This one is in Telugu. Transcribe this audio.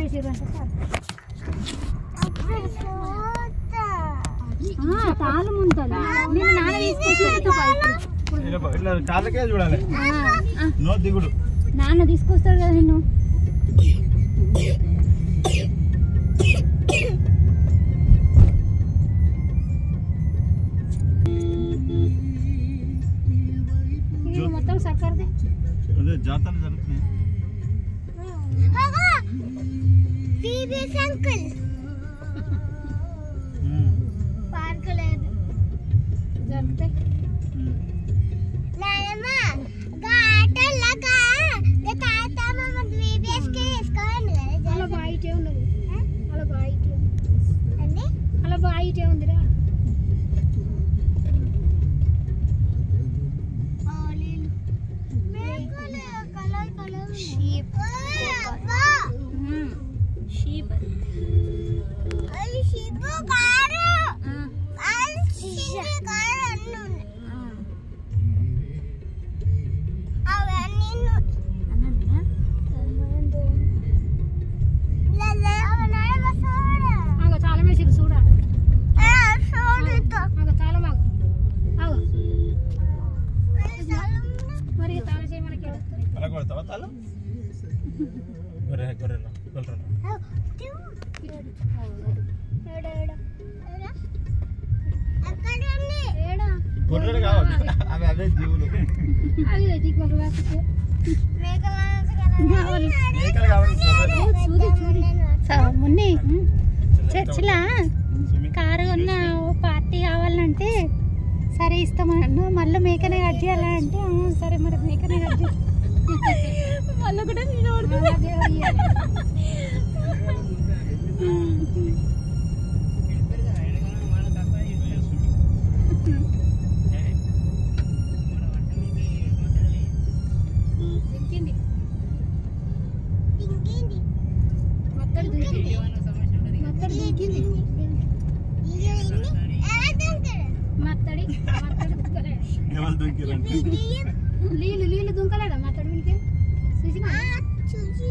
వేసిరు అంటే తాళం ఉంటుంది నేను నాన్న తీసుకొస్తాడు నాన్న తీసుకొస్తాడు కదా నిన్ను ఇది మొత్తం సక్కరదే జాతరలు జరుగుతున్నాయి పార్క్ లేదు జరుగుతాయి అలా బాయిటే ఉన్నది అలా బాయిటే ఉందిరా మొన్న చర్చిలా కారు ఉన్న పార్టీ కావాలంటే సరే ఇస్తామన్నా మళ్ళీ మేకనే కట్ చేయాలంటే సరే మరి మేకనే కట్ చేయాలి మళ్ళీ కూడా నీళ్ళు దుంకలేడా మాట్లాడు వీనికి చూసి